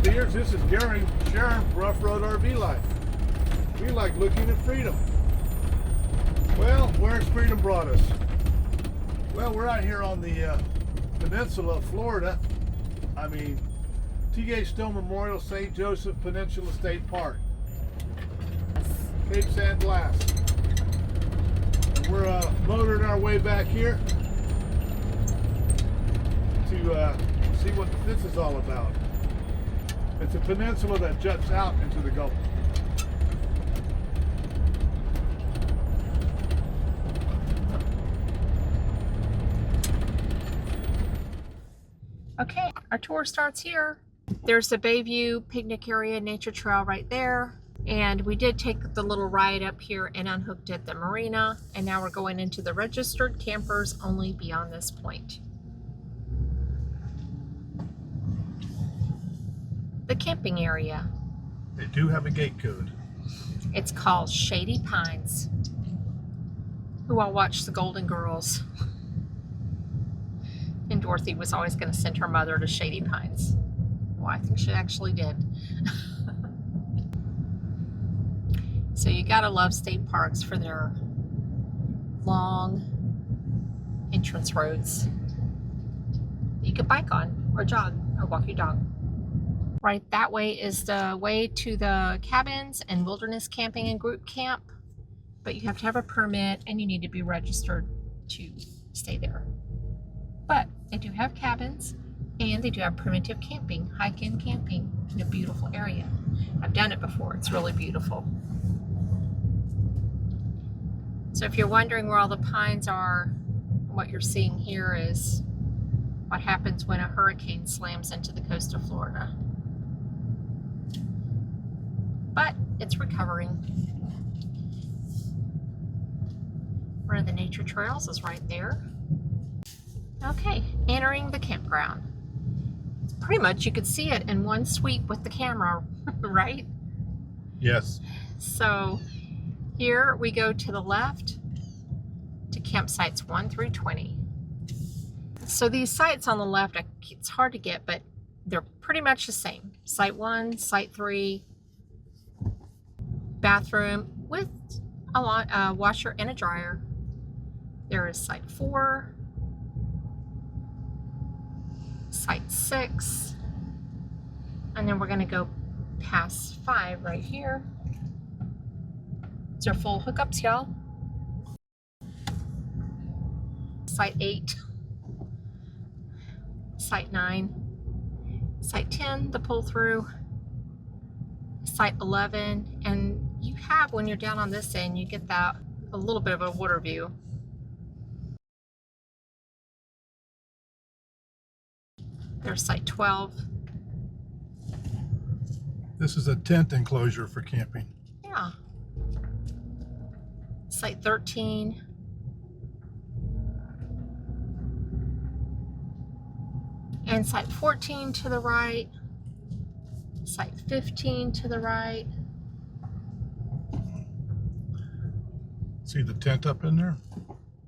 RVers, this is Gary sharing Rough Road RV life. We like looking at freedom. Well, where's freedom brought us? Well, we're out here on the Peninsula of Florida. I mean, T.A. Stone Memorial St. Joseph Peninsula State Park. Cape San Blas. And we're motoring our way back here to see what this is all about. It's a peninsula that juts out into the Gulf. Okay, our tour starts here. There's the Bayview picnic area, nature trail right there. And we did take the little ride up here and unhooked at the marina. And now we're going into the registered campers only beyond this point. The camping area. They do have a gate code. It's called Shady Pines. Who all watched the Golden Girls. And Dorothy was always going to send her mother to Shady Pines. Well, I think she actually did. So you gotta love state parks for their long entrance roads that you could bike on or jog or walk your dog. Right that way is the way to the cabins and wilderness camping and group camp, but you have to have a permit and you need to be registered to stay there. But they do have cabins and they do have primitive camping, hike-in camping in a beautiful area. I've done it before, it's really beautiful. So if you're wondering where all the pines are, what you're seeing here is what happens when a hurricane slams into the coast of Florida. But it's recovering. One of the nature trails is right there. Okay, entering the campground. Pretty much you could see it in one sweep with the camera, right? Yes. So here we go to the left to campsites 1 through 20. So these sites on the left, it's hard to get, but they're pretty much the same. Site 1, Site 3, bathroom with a washer and a dryer. There is Site 4, Site 6, and then we're going to go past 5 right here. These are full hookups, y'all. Site 8, Site 9, Site 10, the pull through, Site 11, and you have, when you're down on this end, you get that a little bit of a water view. There's Site 12. This is a tent enclosure for camping. Yeah. Site 13. And Site 14 to the right. Site 15 to the right. See the tent up in there?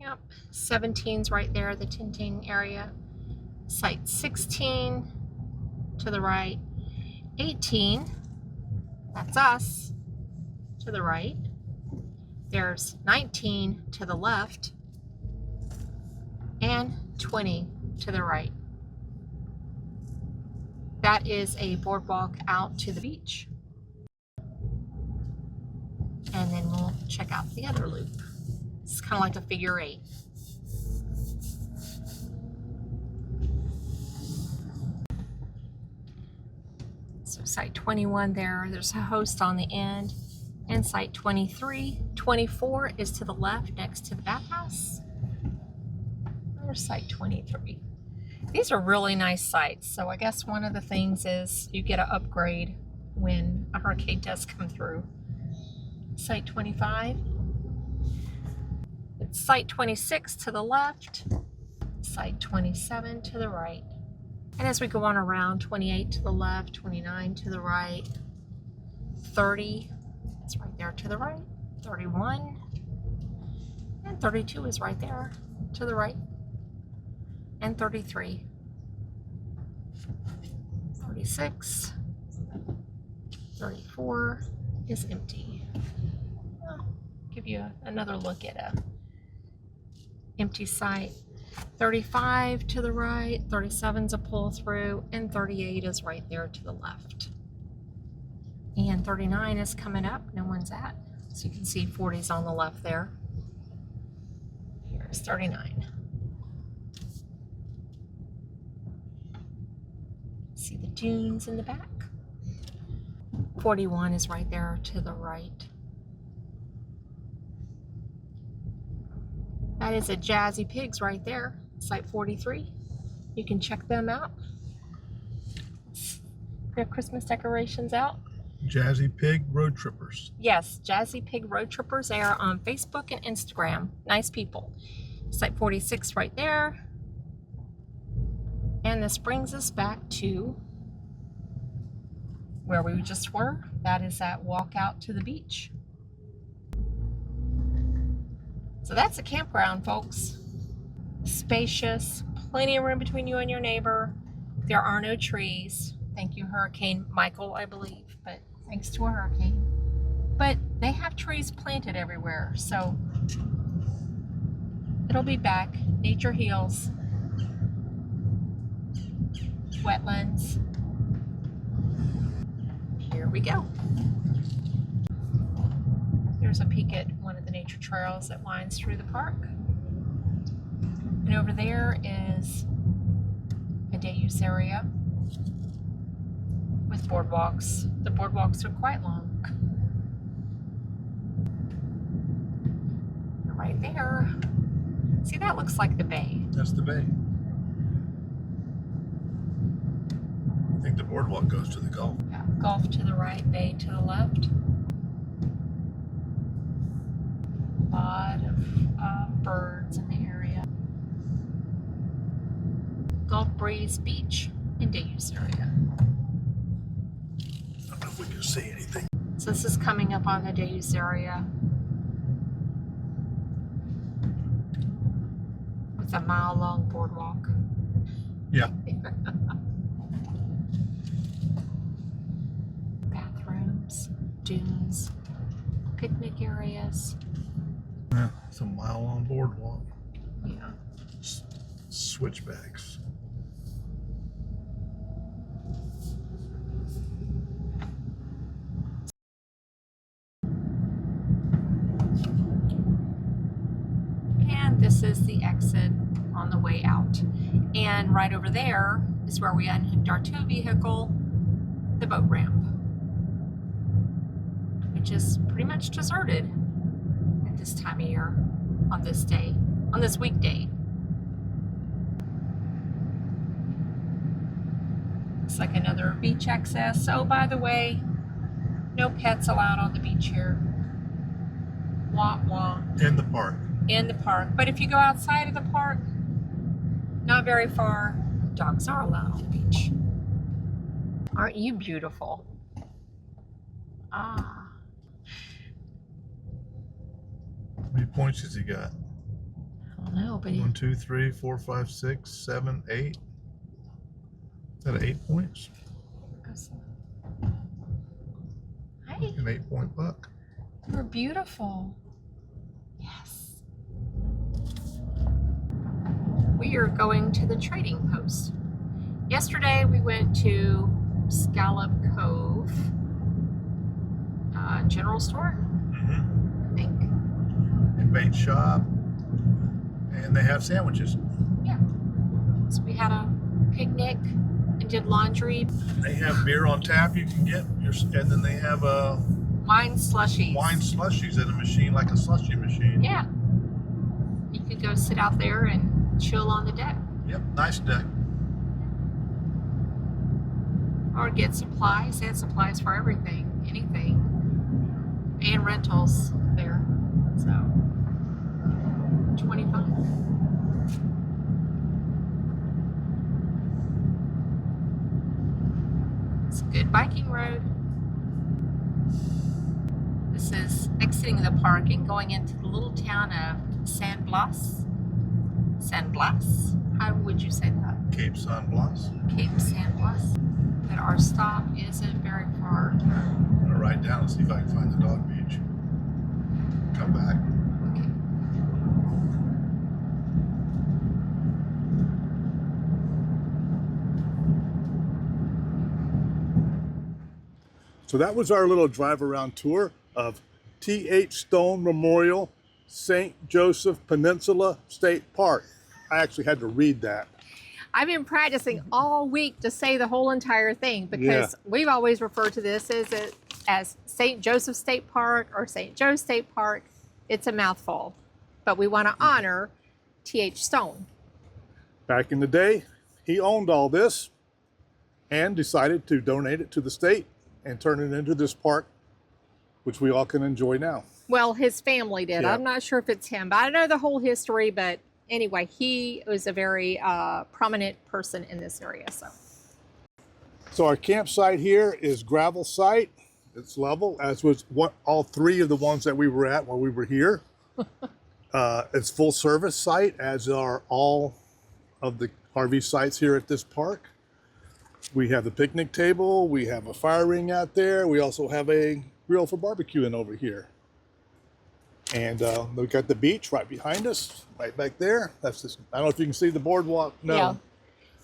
Yep. 17's right there, the tenting area. Site 16 to the right. 18, that's us, to the right. There's 19 to the left. And 20 to the right. That is a boardwalk out to the beach. And then we'll check out the other loop. It's kind of like a figure 8. So Site 21 there's a host on the end. And Site 23, 24 is to the left next to the bathhouse. There's Site 23. These are really nice sites. So I guess one of the things is you get an upgrade when a hurricane does come through. Site 25. It's Site 26 to the left. Site 27 to the right. And as we go on around, 28 to the left, 29 to the right, 30, it's right there to the right, 31, and 32 is right there to the right, and 33, 36, 34 is empty. I'll give you another look at a empty site. 35 to the right, 37 is a pull through, and 38 is right there to the left. And 39 is coming up, no one's at. So you can see 40's on the left there. Here's 39. See the dunes in the back. 41 is right there to the right. That is a Jazzy Pigs right there, site 43. You can check them out. Their Christmas decorations out. Jazzy Pig Road Trippers. Yes, Jazzy Pig Road Trippers. They are on Facebook and Instagram. Nice people. Site 46 right there. And this brings us back to where we just were. That is that walk out to the beach. So that's a campground, folks. Spacious, plenty of room between you and your neighbor. There are no trees. Thank you, Hurricane Michael, I believe, but thanks to a hurricane. But they have trees planted everywhere, so it'll be back. Nature heals. Wetlands. Here we go. There's a peek at one of the nature trails that winds through the park. And over there is a day use area with boardwalks. The boardwalks are quite long. Right there. See, that looks like the bay. That's the bay. I think the boardwalk goes to the Gulf. Yeah, Gulf to the right, bay to the left. A lot of birds in the area. Gulf Breeze Beach and day use area. I don't know if we can see anything. So this is coming up on the day use area with a mile-long boardwalk. Yeah. Bathrooms, dunes, picnic areas. Yeah, it's a mile-long boardwalk. Yeah. Switchbacks. And this is the exit on the way out. And right over there is where we unhooked our tow vehicle, the boat ramp, which is pretty much deserted at this time of year, on this day, on this weekday. It's like another beach access. Oh, by the way, no pets allowed on the beach here. Wah wah. In the park. In the park. But if you go outside of the park, not very far, dogs are allowed on the beach. Aren't you beautiful? Ah. How many points has he got? I don't know, but he, 1, 2, 3, 4, 5, 6, 7, 8. Is that 8 points? Hi, An 8-point buck. you're beautiful. Yes. We are going to the trading post. Yesterday we went to Scallop Cove General Store, I think. And bait shop. And they have sandwiches. Yeah. So we had a picnic and did laundry. They have beer on tap you can get. And then they have Wine slushies. wine slushies in a machine, like a slushie machine. Yeah. You could go sit out there and chill on the deck. Yep, nice deck. Or get supplies. They had supplies for everything, anything. And rentals there. So, $25. It's a good biking road. This is exiting the park and going into the little town of San Blas. San Blas. How would you say that? Cape San Blas. Cape San Blas. But our stop isn't very far. I'm gonna write down and see if I can find the dog beach. Come back. Okay. So that was our little drive around tour of T.H. Stone Memorial St. Joseph Peninsula State Park. I actually had to read that. I've been practicing all week to say the whole entire thing because we've always referred to this as St. Joseph State Park or St. Joe State Park. It's a mouthful, but we want to honor T.H. Stone. Back in the day, he owned all this and decided to donate it to the state and turn it into this park, which we all can enjoy now. Well, his family did. Yeah. I'm not sure if it's him, but I know the whole history. But anyway, he was a very prominent person in this area. So our campsite here is gravel site. It's level, as was all three of the ones that we were at while we were here. It's full service site, as are all of the RV sites here at this park. We have the picnic table, we have a fire ring out there, we also have a grill for barbecuing over here. And we've got the beach right behind us, right back there. That's just, I don't know if you can see the boardwalk. No. Yeah.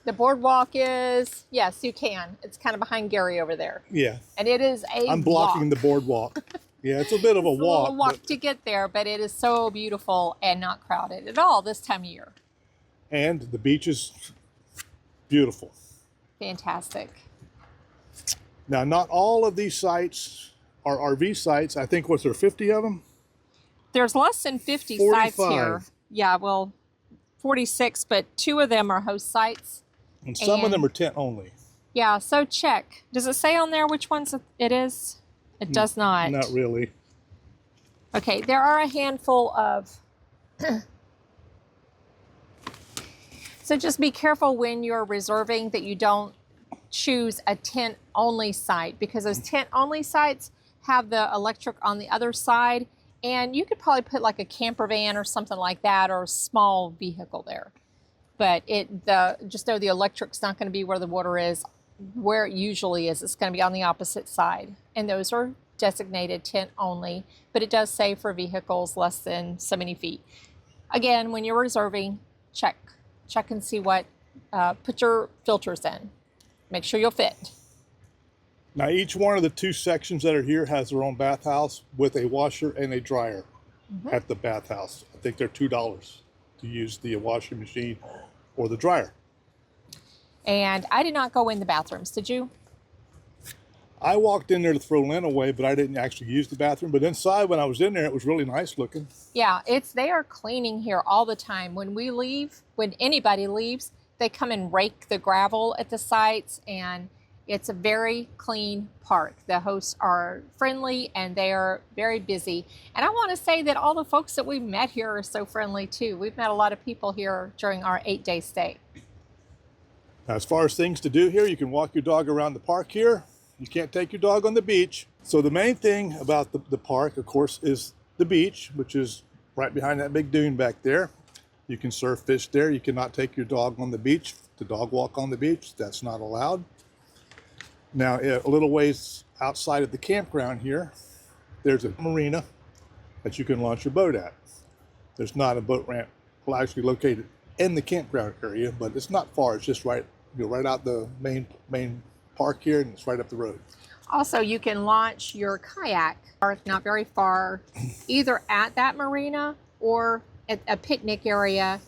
The boardwalk is, yes, you can. It's kind of behind Gary over there. Yeah. And it is a I'm blocking the boardwalk. Yeah, it's a bit of a walk. A little walk to get there, but it is so beautiful and not crowded at all this time of year. And the beach is beautiful. Fantastic. Now, not all of these sites are RV sites. I think, was there 50 of them? There's less than 50 sites here. Yeah, well, 46, but 2 of them are host sites. And some of them are tent only. Yeah, so check. Does it say on there which ones it is? It does not. Not really. Okay, there are a handful of... So just be careful when you're reserving that you don't choose a tent-only site, because those tent-only sites have the electric on the other side, and you could probably put like a camper van or something like that, or a small vehicle there. But just know the electric's not going to be where the water is, where it usually is. It's going to be on the opposite side, and those are designated tent only, but it does say for vehicles less than so many feet. Again, when you're reserving, check and see what, put your filters in. Make sure you'll fit. Now, each one of the 2 sections that are here has their own bathhouse with a washer and a dryer at the bathhouse. I think they're $2 to use the washing machine or the dryer. And I did not go in the bathrooms, did you? I walked in there to throw Lynn away, but I didn't actually use the bathroom. But inside, when I was in there, it was really nice looking. Yeah, they are cleaning here all the time. When we leave, when anybody leaves, they come and rake the gravel at the sites, and it's a very clean park. The hosts are friendly and they are very busy. And I want to say that all the folks that we've met here are so friendly too. We've met a lot of people here during our 8-day stay. Now, as far as things to do here, you can walk your dog around the park here. You can't take your dog on the beach. So the main thing about the park, of course, is the beach, which is right behind that big dune back there. You can surf, fish there. You cannot take your dog on the beach to dog walk on the beach. That's not allowed. Now, a little ways outside of the campground here, there's a marina that you can launch your boat at. There's not a boat ramp, well, actually located in the campground area, but it's not far. It's just right out the main park here, and it's right up the road. Also, you can launch your kayak, or not very far, either at that marina or at a picnic area,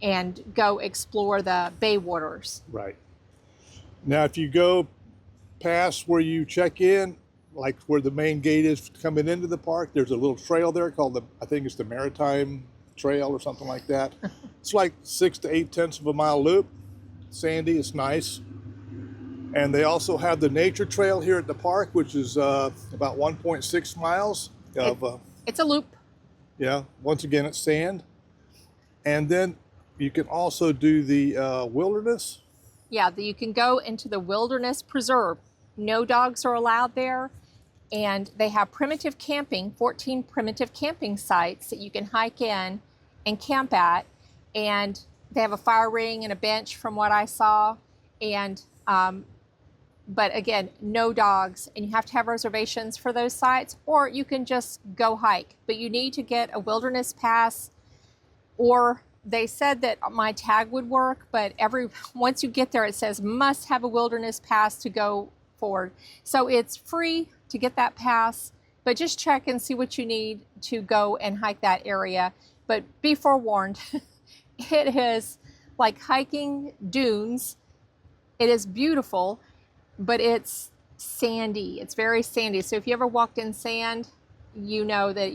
and go explore the bay waters. Right. Now, if you go past where you check in, like where the main gate is coming into the park, there's a little trail there called I think it's the Maritime Trail or something like that. It's like 6 to 8 tenths of a mile loop. Sandy, it's nice. And they also have the nature trail here at the park, which is about 1.6 miles of... it's a loop. Yeah, once again, it's sand. And then you can also do the wilderness. Yeah, you can go into the wilderness preserve. No dogs are allowed there. And they have primitive camping, 14 primitive camping sites that you can hike in and camp at. and they have a fire ring and a bench from what I saw. And but again, no dogs, and you have to have reservations for those sites, or you can just go hike. But you need to get a wilderness pass, or they said that my tag would work, but once you get there, it says must have a wilderness pass to go forward. So it's free to get that pass, but just check and see what you need to go and hike that area. But be forewarned, it is like hiking dunes. It is beautiful, but it's sandy. It's very sandy. So if you ever walked in sand, you know that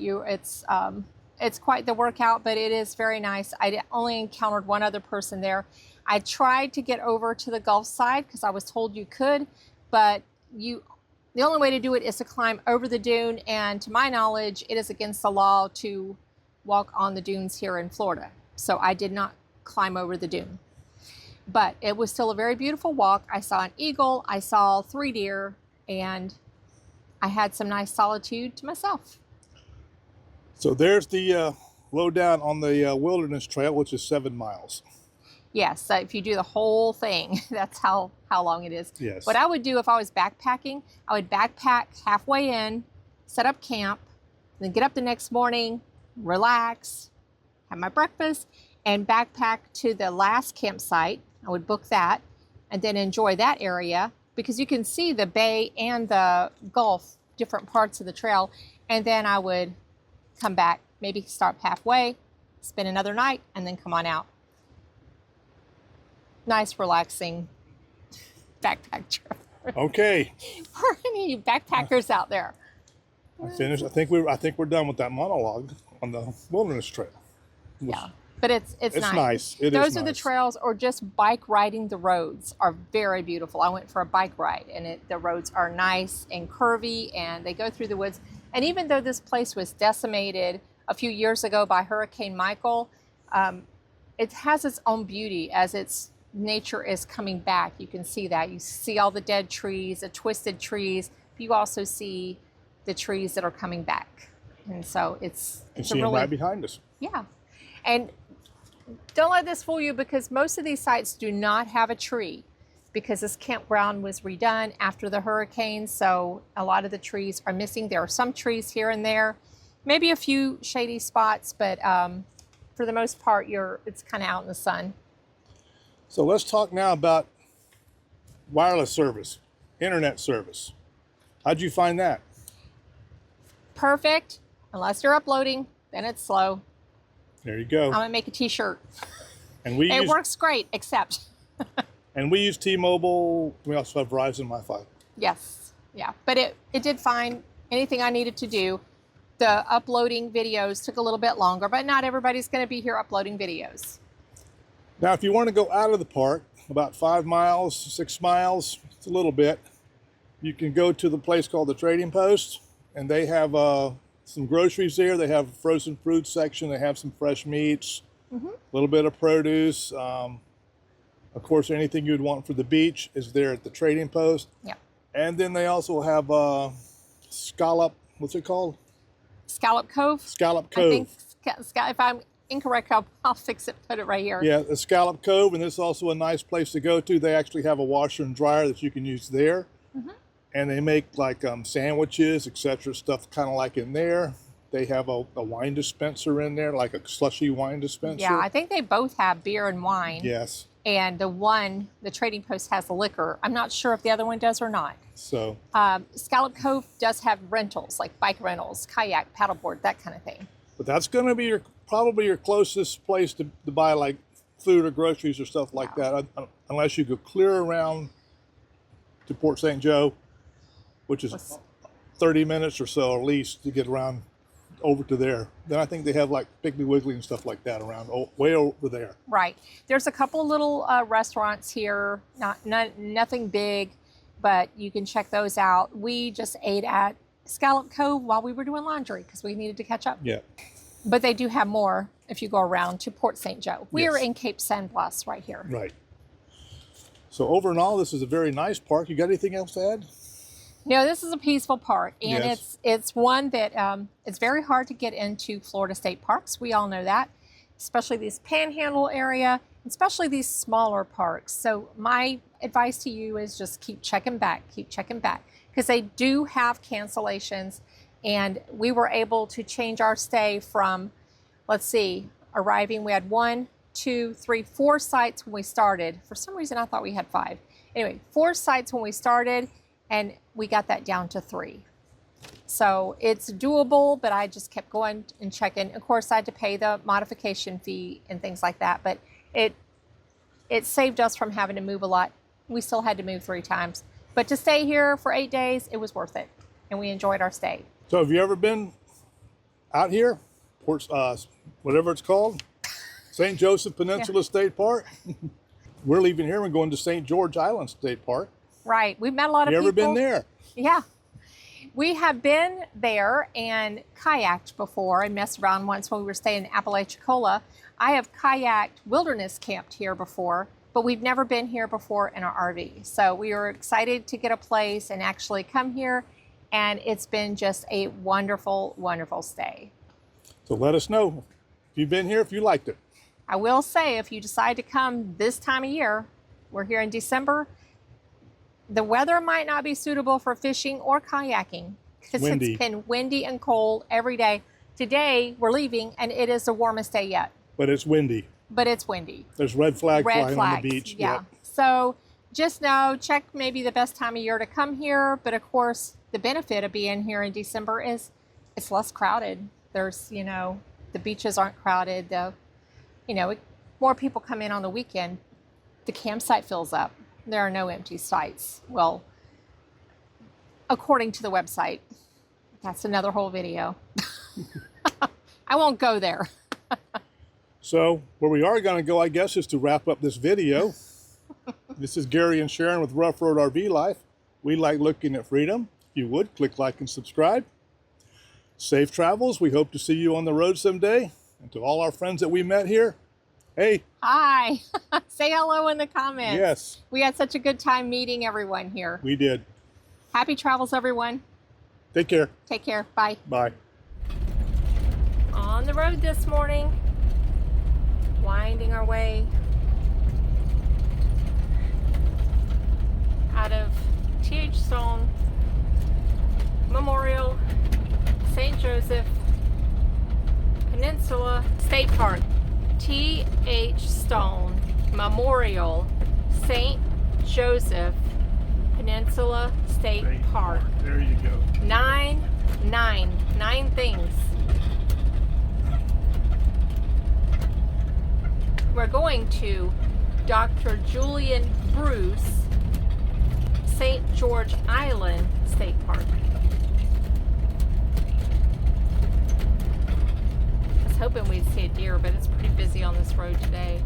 it's quite the workout, but it is very nice. I only encountered one other person there. I tried to get over to the Gulf side because I was told you could, but the only way to do it is to climb over the dune, and to my knowledge, it is against the law to walk on the dunes here in Florida. So I did not climb over the dune. But it was still a very beautiful walk. I saw an eagle, I saw 3 deer, and I had some nice solitude to myself. So there's the lowdown on the wilderness trail, which is 7 miles. Yes, so if you do the whole thing, that's how long it is. Yes. What I would do if I was backpacking, I would backpack halfway in, set up camp, then get up the next morning, relax, have my breakfast, and backpack to the last campsite. I would book that and then enjoy that area because you can see the bay and the Gulf, different parts of the trail. And then I would come back, maybe stop halfway, spend another night, and then come on out. Nice, relaxing backpack trip. Okay. For any backpackers out there. I finished. I think we're done with that monologue on the wilderness trail. Yeah, but it's nice. Those are the trails, or just bike riding the roads are very beautiful. I went for a bike ride, and the roads are nice and curvy, and they go through the woods. And even though this place was decimated a few years ago by Hurricane Michael, it has its own beauty as its nature is coming back. You can see that. You see all the dead trees, the twisted trees. You also see the trees that are coming back. And so it's see them right behind us. Yeah. And don't let this fool you, because most of these sites do not have a tree, because this campground was redone after the hurricane. So a lot of the trees are missing. There are some trees here and there, maybe a few shady spots, but for the most part, it's kind of out in the sun. So let's talk now about wireless service, internet service. How'd you find that? Perfect. Unless you're uploading, then it's slow. There you go. I'm gonna make a t-shirt. And it works great, except. And we use T-Mobile. We also have Verizon Wi-Fi. Yes, yeah. But it did find anything I needed to do. The uploading videos took a little bit longer, but not everybody's gonna be here uploading videos. Now, if you want to go out of the park, about 5 miles, 6 miles, it's a little bit, you can go to the place called the Trading Post, and they have some groceries there. They have a frozen fruit section. They have some fresh meats, a little bit of produce. Of course, anything you'd want for the beach is there at the Trading Post. Yeah. And then they also have Scallop, what's it called? Scallop Cove? Scallop Cove. I think, if I'm incorrect, I'll fix it, put it right here. Yeah, the Scallop Cove, and it's also a nice place to go to. They actually have a washer and dryer that you can use there. And they make like sandwiches, etc., stuff kind of like in there. They have a wine dispenser in there, like a slushy wine dispenser. Yeah, I think they both have beer and wine. Yes. And the Trading Post has the liquor. I'm not sure if the other one does or not. So Scallop Cove does have rentals, like bike rentals, kayak, paddleboard, that kind of thing. But that's going to be probably your closest place to buy like food or groceries or stuff like that, unless you go clear around to Port St. Joe, which is 30 minutes or so at least to get around over to there. Then I think they have like Piggly Wiggly and stuff like that around way over there. Right. There's a couple little restaurants here, nothing big, but you can check those out. We just ate at Scallop Cove while we were doing laundry because we needed to catch up. Yeah. But they do have more if you go around to Port St. Joe. We are in Cape San Blas right here. Right. So over and all, this is a very nice park. You got anything else to add? No, this is a peaceful park, and it's one that it's very hard to get into Florida state parks. We all know that. especially these panhandle area, especially these smaller parks. So my advice to you is just keep checking back, because they do have cancellations. And we were able to change our stay from, let's see, arriving, we had 1, 2, 3, 4 sites when we started. For some reason, I thought we had 5. Anyway, 4 sites when we started, and we got that down to 3. So it's doable, but I just kept going and checking. Of course, I had to pay the modification fee and things like that, but it saved us from having to move a lot. We still had to move 3 times, but to stay here for 8 days, it was worth it, and we enjoyed our stay. So have you ever been out here, whatever it's called, St. Joseph Peninsula State Park? We're leaving here and going to St. George Island State Park. Right, we've met a lot of people. people. You ever been there? Yeah. We have been there and kayaked before and messed around once when we were staying in Apalachicola. I have kayaked wilderness camped here before, but we've never been here before in our RV. So we were excited to get a place and actually come here, and it's been just a wonderful, wonderful stay. So let us know if you've been here, if you liked it. I will say, if you decide to come this time of year, we're here in December, the weather might not be suitable for fishing or kayaking because it's been windy and cold every day. Today, we're leaving, and it is the warmest day yet. But it's windy. There's red flags flying on the beach. Yeah. Yep. So just know, check maybe the best time of year to come here. But of course, the benefit of being here in December is it's less crowded. There's, the beaches aren't crowded. More people come in on the weekend. The campsite fills up. There are no empty sites. Well, according to the website. That's another whole video. I won't go there. So where we are going to go, I guess, is to wrap up this video. This is Gary and Sharon with Ruff Road RV Life. We like looking at freedom. If you would, click like and subscribe. Safe travels. We hope to see you on the road someday. And to all our friends that we met here, hey. Hi. Say hello in the comments. Yes. We had such a good time meeting everyone here. We did. Happy travels, everyone. Take care. Take care. Bye. Bye. On the road this morning, winding our way out of T.H. Stone Memorial, St. Joseph Peninsula State Park. T.H. Stone Memorial, St. Joseph Peninsula State Park. There you go. 9 things. We're going to Dr. Julian Bruce, St. George Island State Park. I was hoping we'd see a deer, but it's pretty busy on this road today.